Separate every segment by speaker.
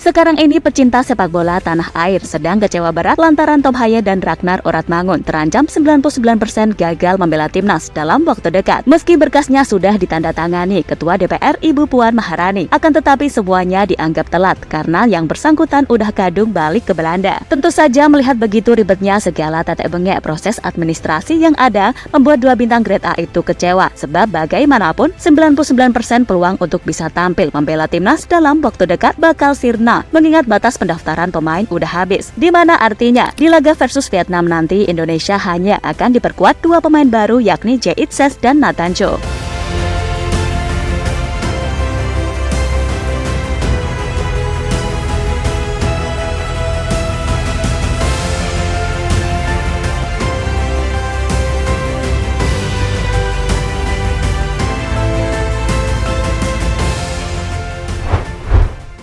Speaker 1: Sekarang ini pecinta sepak bola tanah air sedang kecewa berat lantaran Tom Haye dan Ragnar Oratmangun terancam 99% gagal membela timnas dalam waktu dekat. Meski berkasnya sudah ditandatangani Ketua DPR Ibu Puan Maharani, akan tetapi semuanya dianggap telat karena yang bersangkutan udah kadung balik ke Belanda. Tentu saja melihat begitu ribetnya segala tetek bengek proses administrasi yang ada, membuat dua bintang grade A itu kecewa. Sebab bagaimanapun 99% peluang untuk bisa tampil membela timnas dalam waktu dekat bakal sirna, mengingat batas pendaftaran pemain udah habis. Dimana artinya di laga versus Vietnam nanti Indonesia hanya akan diperkuat dua pemain baru, yakni Jay Itzes dan Nathan Cho.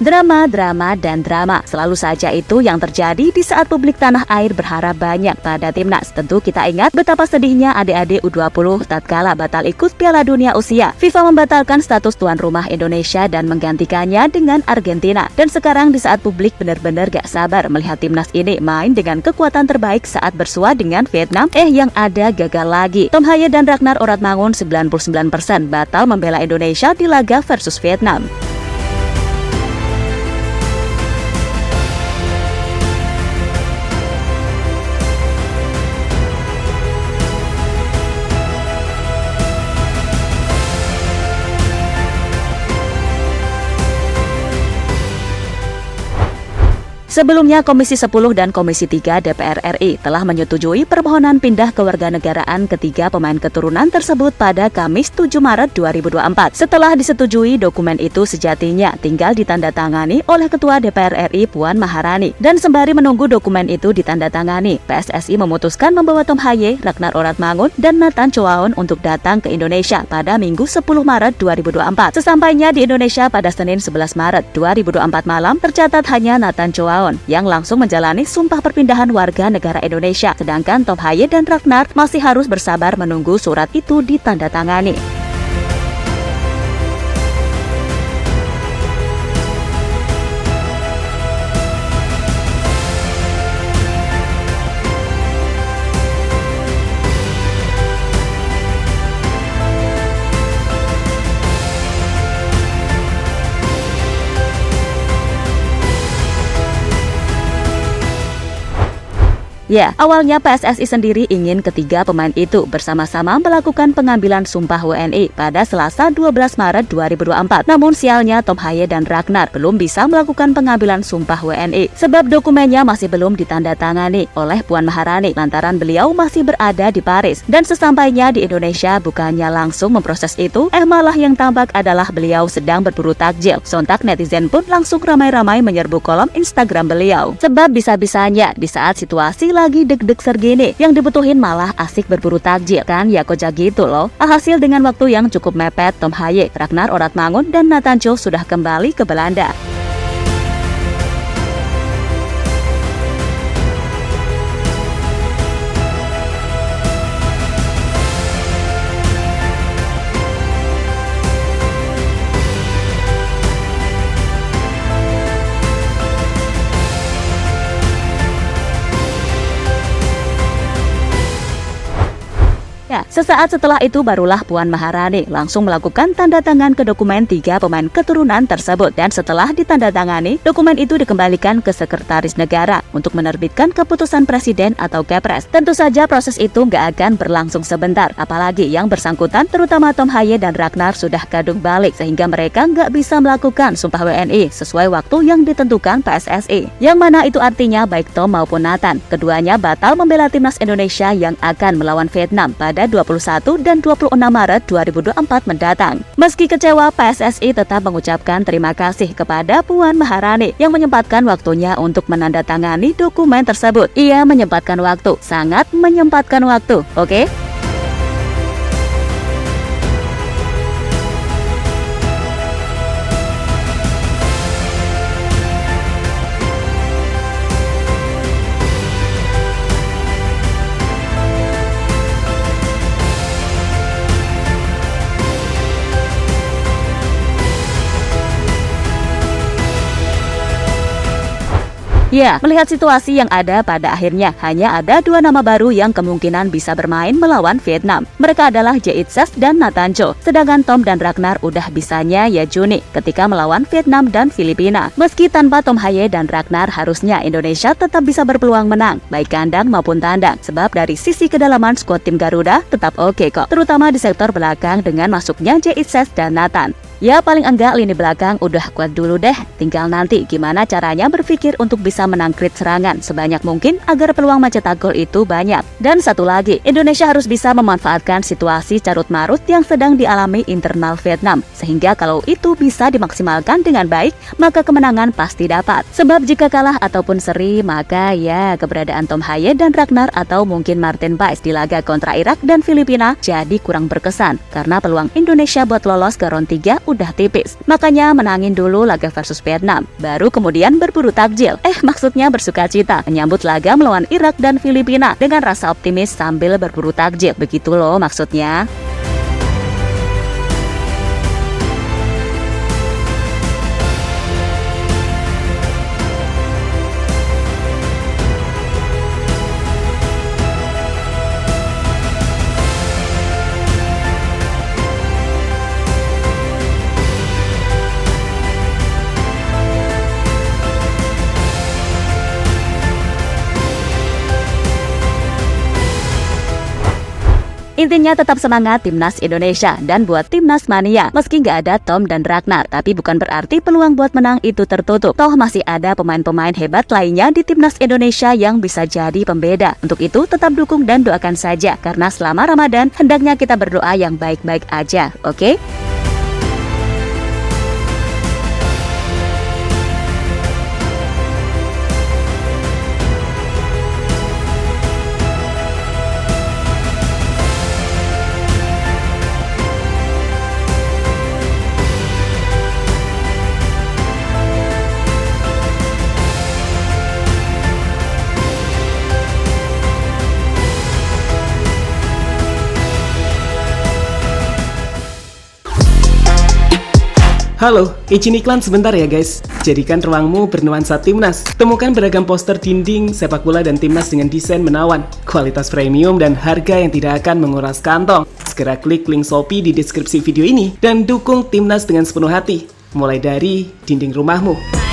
Speaker 1: Drama selalu saja itu yang terjadi di saat publik tanah air berharap banyak pada timnas. Tentu kita ingat betapa sedihnya adik-adik U20 tatkala batal ikut Piala Dunia Usia. FIFA membatalkan status tuan rumah Indonesia dan menggantikannya dengan Argentina. Dan sekarang di saat publik benar-benar gak sabar melihat timnas ini main dengan kekuatan terbaik saat bersua dengan Vietnam, yang ada gagal lagi. Tom Haye dan Ragnar Oratmangun 99% batal membela Indonesia di laga versus Vietnam. Sebelumnya, Komisi 10 dan Komisi 3 DPR RI telah menyetujui permohonan pindah kewarganegaraan ketiga pemain keturunan tersebut pada Kamis 7 Maret 2024. Setelah disetujui, dokumen itu sejatinya tinggal ditandatangani oleh Ketua DPR RI Puan Maharani. Dan sembari menunggu dokumen itu ditandatangani, PSSI memutuskan membawa Tom Haye, Ragnar Oratmangun, dan Nathan Choaon untuk datang ke Indonesia pada Minggu 10 Maret 2024. Sesampainya di Indonesia pada Senin 11 Maret 2024 malam, tercatat hanya Nathan Choaon yang langsung menjalani sumpah perpindahan warga negara Indonesia, sedangkan Tom Haye dan Ragnar masih harus bersabar menunggu surat itu ditandatangani. Awalnya PSSI sendiri ingin ketiga pemain itu bersama-sama melakukan pengambilan sumpah WNI pada Selasa 12 Maret 2024. Namun sialnya Tom Haye dan Ragnar belum bisa melakukan pengambilan sumpah WNI sebab dokumennya masih belum ditandatangani oleh Puan Maharani lantaran beliau masih berada di Paris. Dan sesampainya di Indonesia bukannya langsung memproses itu, malah yang tampak adalah beliau sedang berburu takjil. Sontak netizen pun langsung ramai-ramai menyerbu kolom Instagram beliau. Sebab bisa-bisanya di saat situasi lagi deg-deg sergini, yang dibutuhin malah asik berburu takjil, kan ya kocak gitu loh. Alhasil dengan waktu yang cukup mepet, Tom Haye, Ragnar Oratmangun, dan Nathan Cho sudah kembali ke Belanda. Sesaat setelah itu barulah Puan Maharani langsung melakukan tanda tangan ke dokumen tiga pemain keturunan tersebut. Dan setelah ditandatangani, dokumen itu dikembalikan ke Sekretaris Negara untuk menerbitkan keputusan Presiden atau Kepres. Tentu saja proses itu nggak akan berlangsung sebentar, apalagi yang bersangkutan terutama Tom Haye dan Ragnar sudah kadung balik sehingga mereka nggak bisa melakukan sumpah WNI sesuai waktu yang ditentukan PSSI. Yang mana itu artinya baik Tom maupun Nathan, keduanya batal membela timnas Indonesia yang akan melawan Vietnam pada 21 dan 26 Maret 2024 mendatang. Meski kecewa, PSSI tetap mengucapkan terima kasih kepada Puan Maharani yang menyempatkan waktunya untuk menandatangani dokumen tersebut. Ia menyempatkan waktu, sangat menyempatkan waktu, oke? Ya, melihat situasi yang ada pada akhirnya, hanya ada dua nama baru yang kemungkinan bisa bermain melawan Vietnam. Mereka adalah Jae-il-ses dan Nathan Cho. Sedangkan Tom dan Ragnar udah bisanya ya Juni ketika melawan Vietnam dan Filipina. Meski tanpa Tom Hye dan Ragnar, harusnya Indonesia tetap bisa berpeluang menang, baik kandang maupun tandang. Sebab dari sisi kedalaman skuad tim Garuda tetap oke kok, terutama di sektor belakang dengan masuknya Jae-il-ses dan Nathan. Ya paling enggak lini belakang udah kuat dulu deh, tinggal nanti gimana caranya berpikir untuk bisa menangkrit serangan sebanyak mungkin agar peluang mencetak gol itu banyak. Dan satu lagi, Indonesia harus bisa memanfaatkan situasi carut-marut yang sedang dialami internal Vietnam, sehingga kalau itu bisa dimaksimalkan dengan baik, maka kemenangan pasti dapat. Sebab jika kalah ataupun seri, maka ya keberadaan Tom Hye dan Ragnar atau mungkin Martin Paes di laga kontra Irak dan Filipina jadi kurang berkesan, karena peluang Indonesia buat lolos ke round 3 udah tipis. Makanya menangin dulu laga versus Vietnam, baru kemudian berburu takjil. Maksudnya bersuka cita menyambut laga melawan Irak dan Filipina dengan rasa optimis sambil berburu takjil. Begitu loh maksudnya. Intinya tetap semangat Timnas Indonesia dan buat Timnas Mania. Meski nggak ada Tom dan Ragnar, tapi bukan berarti peluang buat menang itu tertutup. Toh masih ada pemain-pemain hebat lainnya di Timnas Indonesia yang bisa jadi pembeda. Untuk itu tetap dukung dan doakan saja, karena selama Ramadan hendaknya kita berdoa yang baik-baik aja, oke?
Speaker 2: Halo, izin iklan sebentar ya guys. Jadikan ruangmu bernuansa Timnas. Temukan beragam poster dinding, sepak bola dan Timnas dengan desain menawan, kualitas premium dan harga yang tidak akan menguras kantong. Segera klik link Shopee di deskripsi video ini dan dukung Timnas dengan sepenuh hati. Mulai dari dinding rumahmu.